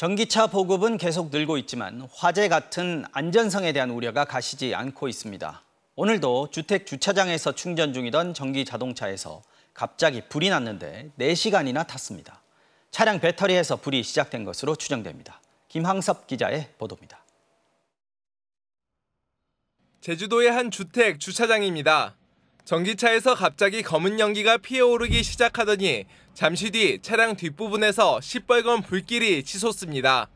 전기차 보급은 계속 늘고 있지만 화재 같은 안전성에 대한 우려가 가시지 않고 있습니다. 오늘도 주택 주차장에서 충전 중이던 전기 자동차에서 갑자기 불이 났는데 4시간이나 탔습니다. 차량 배터리에서 불이 시작된 것으로 추정됩니다. 김항섭 기자의 보도입니다. 제주도의 한 주택 주차장입니다. 전기차에서 갑자기 검은 연기가 피어오르기 시작하더니 잠시 뒤 차량 뒷부분에서 시뻘건 불길이 치솟습니다.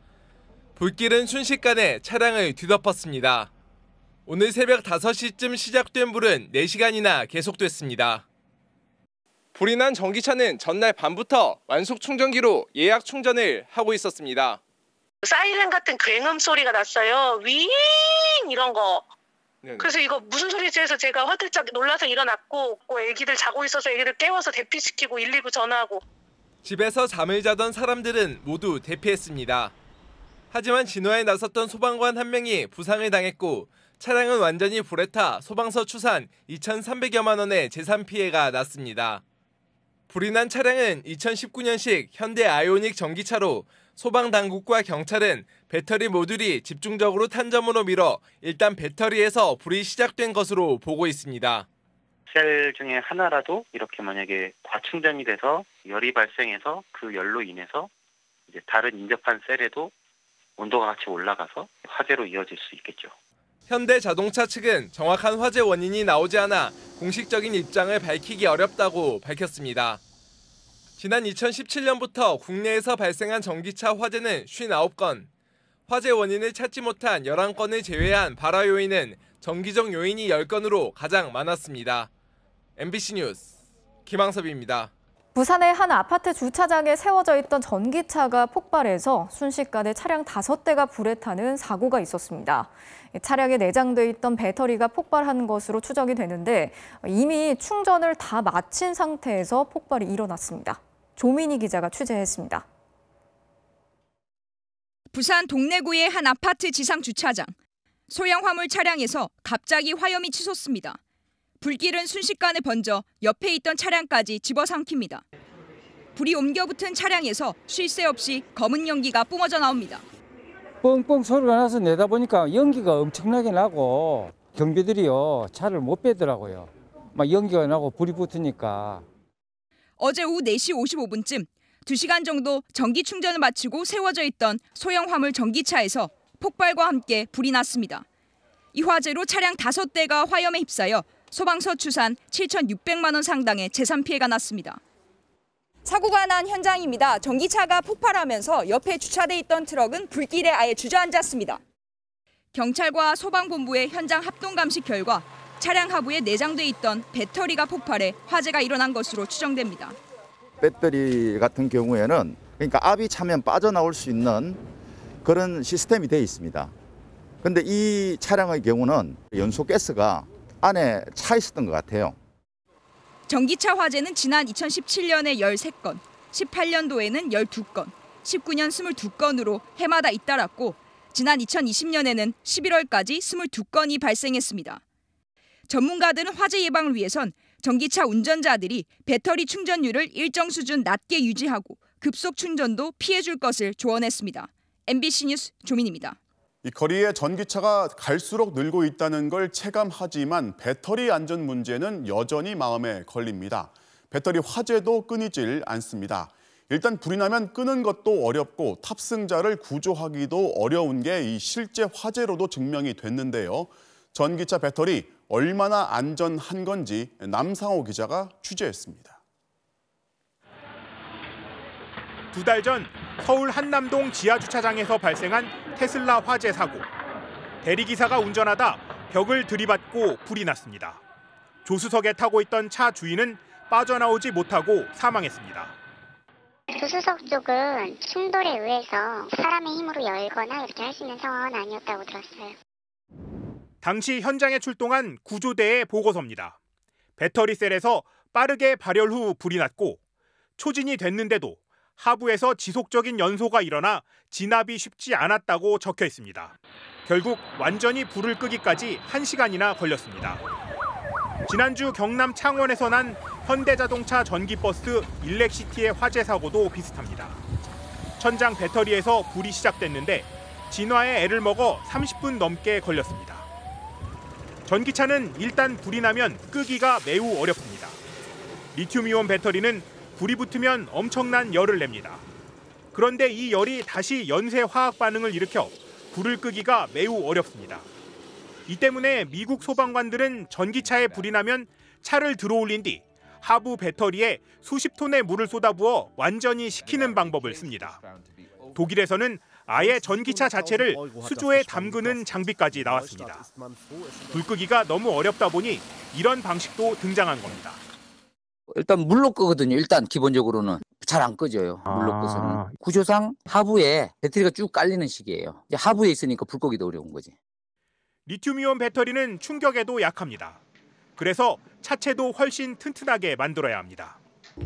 불길은 순식간에 차량을 뒤덮었습니다. 오늘 새벽 5시쯤 시작된 불은 4시간이나 계속됐습니다. 불이 난 전기차는 전날 밤부터 완속 충전기로 예약 충전을 하고 있었습니다. 사이렌 같은 굉음 소리가 났어요. 윙 이런 거. 네네. 그래서 이거 무슨 소리지 해서 제가 화들짝 놀라서 일어났고 애기들 자고 있어서 애기들 깨워서 대피시키고 119 전화하고. 집에서 잠을 자던 사람들은 모두 대피했습니다. 하지만 진화에 나섰던 소방관 한 명이 부상을 당했고 차량은 완전히 불에 타 소방서 추산 2,300여만 원의 재산 피해가 났습니다. 불이 난 차량은 2019년식 현대 아이오닉 전기차로 소방당국과 경찰은 배터리 모듈이 집중적으로 탄 점으로 미뤄 일단 배터리에서 불이 시작된 것으로 보고 있습니다. 셀 중에 하나라도 이렇게 만약에 과충전이 돼서 열이 발생해서 그 열로 인해서 이제 다른 인접한 셀에도 온도가 같이 올라가서 화재로 이어질 수 있겠죠. 현대자동차 측은 정확한 화재 원인이 나오지 않아 공식적인 입장을 밝히기 어렵다고 밝혔습니다. 지난 2017년부터 국내에서 발생한 전기차 화재는 59건, 화재 원인을 찾지 못한 11건을 제외한 발화 요인은 정기적 요인이 10건으로 가장 많았습니다. MBC 뉴스 김항섭입니다. 부산의 한 아파트 주차장에 세워져 있던 전기차가 폭발해서 순식간에 차량 5대가 불에 타는 사고가 있었습니다. 차량에 내장돼 있던 배터리가 폭발한 것으로 추정이 되는데 이미 충전을 다 마친 상태에서 폭발이 일어났습니다. 조민희 기자가 취재했습니다. 부산 동래구의 한 아파트 지상 주차장. 소형 화물 차량에서 갑자기 화염이 치솟습니다. 불길은 순식간에 번져 옆에 있던 차량까지 집어삼킵니다. 불이 옮겨붙은 차량에서 쉴 새 없이 검은 연기가 뿜어져 나옵니다. 뻥뻥 소리가 나서 내다보니까 연기가 엄청나게 나고 경비들이요 차를 못 빼더라고요. 막 연기가 나고 불이 붙으니까. 어제 오후 4시 55분쯤 2시간 정도 전기 충전을 마치고 세워져 있던 소형 화물 전기차에서 폭발과 함께 불이 났습니다. 이 화재로 차량 5대가 화염에 휩싸여 소방서 추산 7,600만 원 상당의 재산 피해가 났습니다. 사고가 난 현장입니다. 전기차가 폭발하면서 옆에 주차돼 있던 트럭은 불길에 아예 주저앉았습니다. 경찰과 소방본부의 현장 합동 감식 결과 차량 하부에 내장돼 있던 배터리가 폭발해 화재가 일어난 것으로 추정됩니다. 배터리 같은 경우에는 그러니까 압이 차면 빠져나올 수 있는 그런 시스템이 되어 있습니다. 그런데 이 차량의 경우는 연소 가스가 안에 차 있었던 것 같아요. 전기차 화재는 지난 2017년에 13건, 18년도에는 12건, 19년 22건으로 해마다 잇따랐고 지난 2020년에는 11월까지 22건이 발생했습니다. 전문가들은 화재 예방을 위해선 전기차 운전자들이 배터리 충전율을 일정 수준 낮게 유지하고 급속 충전도 피해줄 것을 조언했습니다. MBC 뉴스 조민입니다. 이 거리에 전기차가 갈수록 늘고 있다는 걸 체감하지만 배터리 안전 문제는 여전히 마음에 걸립니다. 배터리 화재도 끊이질 않습니다. 일단 불이 나면 끄는 것도 어렵고 탑승자를 구조하기도 어려운 게 이 실제 화재로도 증명이 됐는데요. 전기차 배터리 얼마나 안전한 건지 남상호 기자가 취재했습니다. 2달 전 서울 한남동 지하주차장에서 발생한 테슬라 화재 사고. 대리기사가 운전하다 벽을 들이받고 불이 났습니다. 조수석에 타고 있던 차 주인은 빠져나오지 못하고 사망했습니다. 조수석 쪽은 충돌에 의해서 사람의 힘으로 열거나 이렇게 할 수 있는 상황은 아니었다고 들었어요. 당시 현장에 출동한 구조대의 보고서입니다. 배터리 셀에서 빠르게 발열 후 불이 났고 초진이 됐는데도 하부에서 지속적인 연소가 일어나 진압이 쉽지 않았다고 적혀 있습니다. 결국 완전히 불을 끄기까지 1시간이나 걸렸습니다. 지난주 경남 창원에서 난 현대자동차 전기버스 일렉시티의 화재 사고도 비슷합니다. 천장 배터리에서 불이 시작됐는데 진화에 애를 먹어 30분 넘게 걸렸습니다. 전기차는 일단 불이 나면 끄기가 매우 어렵습니다. 리튬이온 배터리는 불이 붙으면 엄청난 열을 냅니다. 그런데 이 열이 다시 연쇄 화학 반응을 일으켜 불을 끄기가 매우 어렵습니다. 이 때문에 미국 소방관들은 전기차에 불이 나면 차를 들어올린 뒤 하부 배터리에 수십 톤의 물을 쏟아부어 완전히 식히는 방법을 씁니다. 독일에서는 아예 전기차 자체를 수조에 담그는 장비까지 나왔습니다. 불 끄기가 너무 어렵다 보니 이런 방식도 등장한 겁니다. 일단 물로 끄거든요. 일단 기본적으로는 잘 안 꺼져요. 물로 꺼서는. 구조상 하부에 배터리가 쭉 깔리는 식이에요. 이제 하부에 있으니까 불 끄기도 어려운 거지. 리튬이온 배터리는 충격에도 약합니다. 그래서 차체도 훨씬 튼튼하게 만들어야 합니다.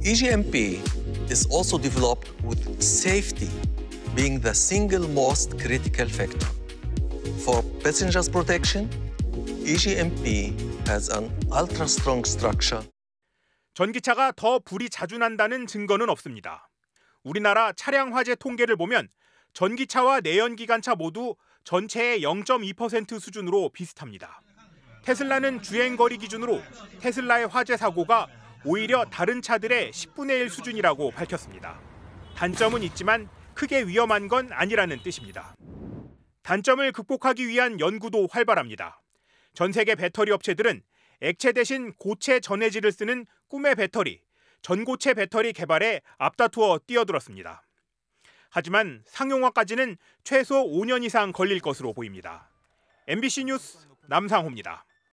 EGMP is also developed with safety being the single most critical factor. For passengers protection, EGMP has an ultra-strong structure. 전기차가 더 불이 자주 난다는 증거는 없습니다. 우리나라 차량 화재 통계를 보면 전기차와 내연기관차 모두 전체의 0.2% 수준으로 비슷합니다. 테슬라는 주행거리 기준으로 테슬라의 화재 사고가 오히려 다른 차들의 10분의 1 수준이라고 밝혔습니다. 단점은 있지만 크게 위험한 건 아니라는 뜻입니다. 단점을 극복하기 위한 연구도 활발합니다. 전 세계 배터리 업체들은 액체 대신 고체 전해질을 쓰는 꿈의 배터리, 전고체 배터리 개발에 앞다투어 뛰어들었습니다. 하지만 상용화까지는 최소 5년 이상 걸릴 것으로 보입니다. MBC 뉴스 남상호입니다.